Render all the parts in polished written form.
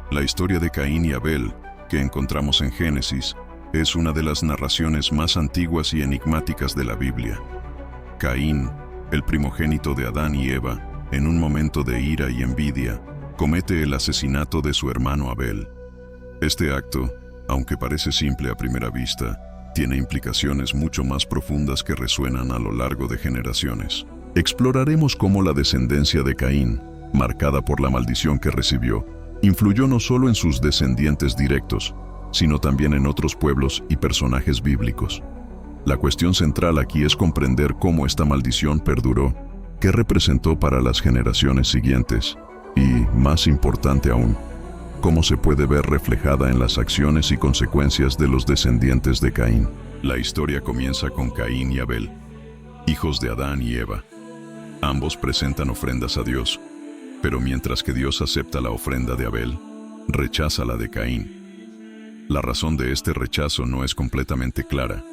La historia de Caín y Abel, que encontramos en Génesis, es una de las narraciones más antiguas y enigmáticas de la Biblia. Caín, el primogénito de Adán y Eva, en un momento de ira y envidia, comete el asesinato de su hermano Abel. Este acto, aunque parece simple a primera vista, tiene implicaciones mucho más profundas que resuenan a lo largo de generaciones. Exploraremos cómo la descendencia de Caín, marcada por la maldición que recibió, influyó no solo en sus descendientes directos, sino también en otros pueblos y personajes bíblicos. La cuestión central aquí es comprender cómo esta maldición perduró, qué representó para las generaciones siguientes y, más importante aún, cómo se puede ver reflejada en las acciones y consecuencias de los descendientes de Caín. La historia comienza con Caín y Abel, hijos de Adán y Eva. Ambos presentan ofrendas a Dios, pero mientras que Dios acepta la ofrenda de Abel, rechaza la de Caín. La razón de este rechazo no es completamente clara,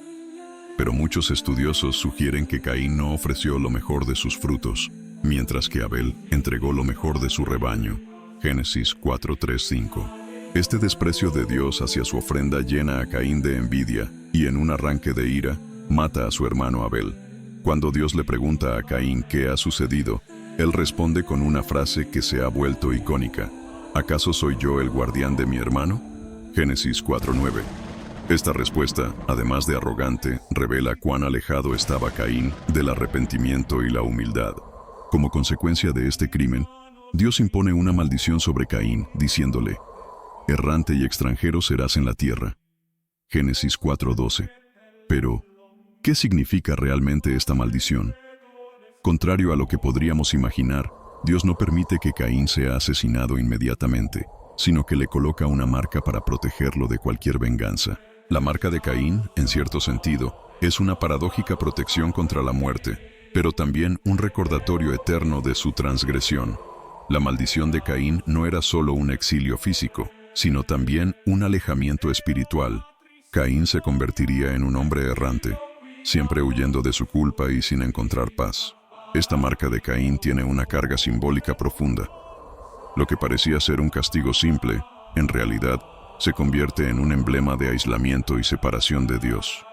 pero muchos estudiosos sugieren que Caín no ofreció lo mejor de sus frutos, mientras que Abel entregó lo mejor de su rebaño. Génesis 4:3-5. Este desprecio de Dios hacia su ofrenda llena a Caín de envidia y en un arranque de ira, mata a su hermano Abel. Cuando Dios le pregunta a Caín qué ha sucedido, él responde con una frase que se ha vuelto icónica: ¿acaso soy yo el guardián de mi hermano? Génesis 4:9. Esta respuesta, además de arrogante, revela cuán alejado estaba Caín del arrepentimiento y la humildad. Como consecuencia de este crimen, Dios impone una maldición sobre Caín, diciéndole: errante y extranjero serás en la tierra. Génesis 4:12. Pero, ¿qué significa realmente esta maldición? Contrario a lo que podríamos imaginar, Dios no permite que Caín sea asesinado inmediatamente, sino que le coloca una marca para protegerlo de cualquier venganza. La marca de Caín, en cierto sentido, es una paradójica protección contra la muerte, pero también un recordatorio eterno de su transgresión. La maldición de Caín no era solo un exilio físico, sino también un alejamiento espiritual. Caín se convertiría en un hombre errante, siempre huyendo de su culpa y sin encontrar paz. Esta marca de Caín tiene una carga simbólica profunda. Lo que parecía ser un castigo simple, en realidad, se convierte en un emblema de aislamiento y separación de Dios.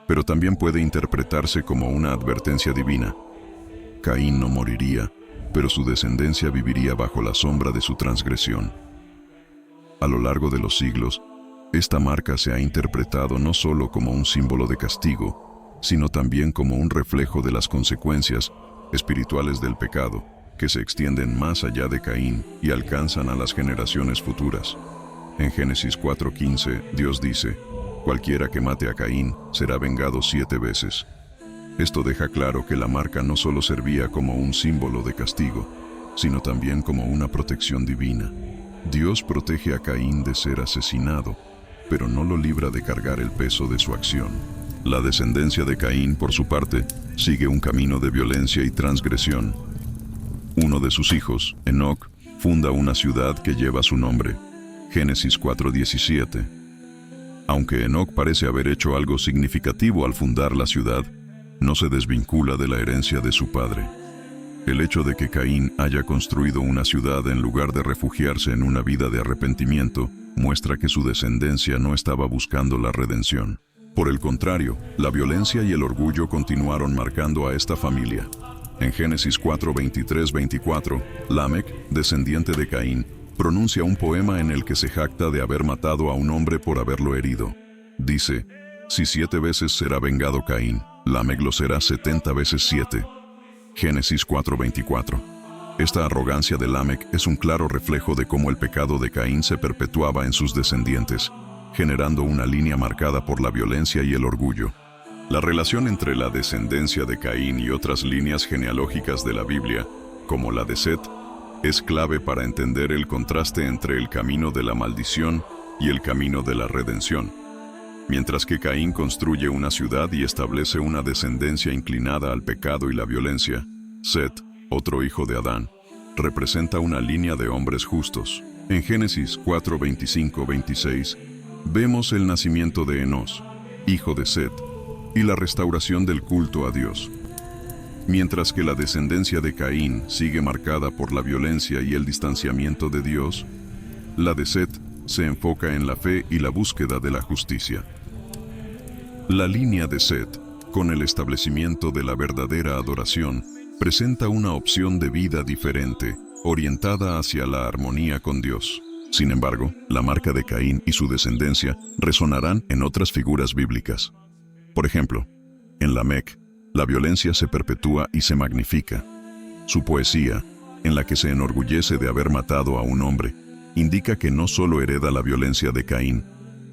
Pero también puede interpretarse como una advertencia divina. Caín no moriría, pero su descendencia viviría bajo la sombra de su transgresión. A lo largo de los siglos, esta marca se ha interpretado no solo como un símbolo de castigo, sino también como un reflejo de las consecuencias espirituales del pecado, que se extienden más allá de Caín y alcanzan a las generaciones futuras. En Génesis 4:15, Dios dice: cualquiera que mate a Caín será vengado 7 veces. Esto deja claro que la marca no solo servía como un símbolo de castigo, sino también como una protección divina. Dios protege a Caín de ser asesinado, pero no lo libra de cargar el peso de su acción. La descendencia de Caín, por su parte, sigue un camino de violencia y transgresión. Uno de sus hijos, Enoc, funda una ciudad que lleva su nombre. Génesis 4:17. Aunque Enoc parece haber hecho algo significativo al fundar la ciudad, no se desvincula de la herencia de su padre. El hecho de que Caín haya construido una ciudad en lugar de refugiarse en una vida de arrepentimiento muestra que su descendencia no estaba buscando la redención. Por el contrario, la violencia y el orgullo continuaron marcando a esta familia. En Génesis 4:23-24, Lamec, descendiente de Caín, pronuncia un poema en el que se jacta de haber matado a un hombre por haberlo herido. Dice: si 7 veces será vengado Caín, Lamec lo será 70 veces 7. Génesis 4:24. Esta arrogancia de Lamec es un claro reflejo de cómo el pecado de Caín se perpetuaba en sus descendientes, generando una línea marcada por la violencia y el orgullo. La relación entre la descendencia de Caín y otras líneas genealógicas de la Biblia, como la de Set, es clave para entender el contraste entre el camino de la maldición y el camino de la redención. Mientras que Caín construye una ciudad y establece una descendencia inclinada al pecado y la violencia, Set, otro hijo de Adán, representa una línea de hombres justos. En Génesis 4:25-26, vemos el nacimiento de Enos, hijo de Set, y la restauración del culto a Dios. Mientras que la descendencia de Caín sigue marcada por la violencia y el distanciamiento de Dios, La de Set se enfoca en la fe y la búsqueda de la justicia. La línea de Set, con el establecimiento de la verdadera adoración, presenta una opción de vida diferente, orientada hacia la armonía con Dios. Sin embargo, la marca de Caín y su descendencia resonarán en otras figuras bíblicas. Por ejemplo, en Lamec, la violencia se perpetúa y se magnifica. Su poesía, en la que se enorgullece de haber matado a un hombre, indica que no solo hereda la violencia de Caín,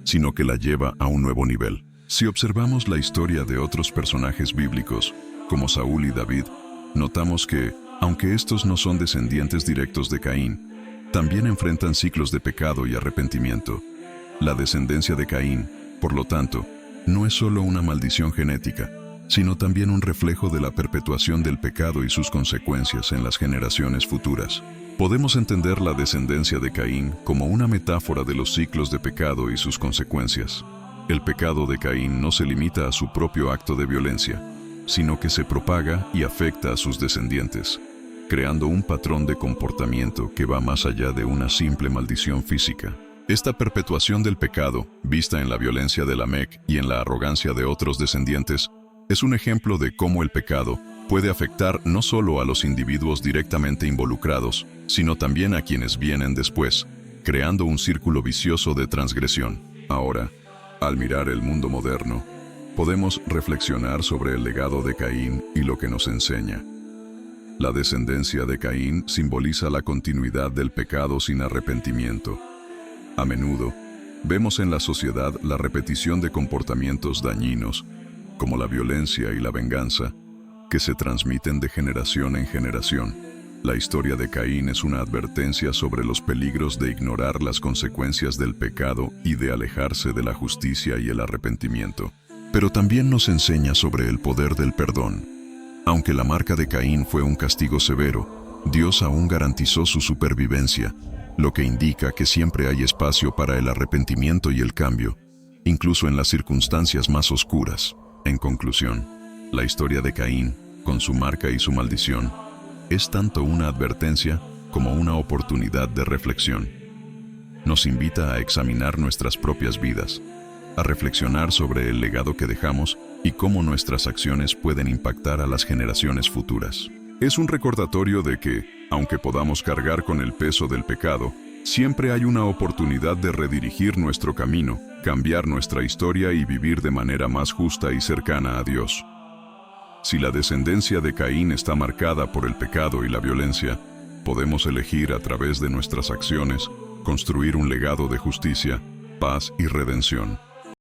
sino que la lleva a un nuevo nivel. Si observamos la historia de otros personajes bíblicos, como Saúl y David, notamos que, aunque estos no son descendientes directos de Caín, también enfrentan ciclos de pecado y arrepentimiento. La descendencia de Caín, por lo tanto, no es solo una maldición genética, sino también un reflejo de la perpetuación del pecado y sus consecuencias en las generaciones futuras. Podemos entender la descendencia de Caín como una metáfora de los ciclos de pecado y sus consecuencias. El pecado de Caín no se limita a su propio acto de violencia, sino que se propaga y afecta a sus descendientes, creando un patrón de comportamiento que va más allá de una simple maldición física. Esta perpetuación del pecado, vista en la violencia de Lamec y en la arrogancia de otros descendientes, es un ejemplo de cómo el pecado puede afectar no solo a los individuos directamente involucrados, sino también a quienes vienen después, creando un círculo vicioso de transgresión. Ahora, al mirar el mundo moderno, podemos reflexionar sobre el legado de Caín y lo que nos enseña. La descendencia de Caín simboliza la continuidad del pecado sin arrepentimiento. A menudo, vemos en la sociedad la repetición de comportamientos dañinos, como la violencia y la venganza, que se transmiten de generación en generación. La historia de Caín es una advertencia sobre los peligros de ignorar las consecuencias del pecado y de alejarse de la justicia y el arrepentimiento. Pero también nos enseña sobre el poder del perdón. Aunque la marca de Caín fue un castigo severo, Dios aún garantizó su supervivencia, lo que indica que siempre hay espacio para el arrepentimiento y el cambio, incluso en las circunstancias más oscuras. En conclusión, la historia de Caín, con su marca y su maldición, es tanto una advertencia como una oportunidad de reflexión. Nos invita a examinar nuestras propias vidas, a reflexionar sobre el legado que dejamos y cómo nuestras acciones pueden impactar a las generaciones futuras. Es un recordatorio de que, aunque podamos cargar con el peso del pecado, siempre hay una oportunidad de redirigir nuestro camino, cambiar nuestra historia y vivir de manera más justa y cercana a Dios. Si la descendencia de Caín está marcada por el pecado y la violencia, podemos elegir a través de nuestras acciones construir un legado de justicia, paz y redención.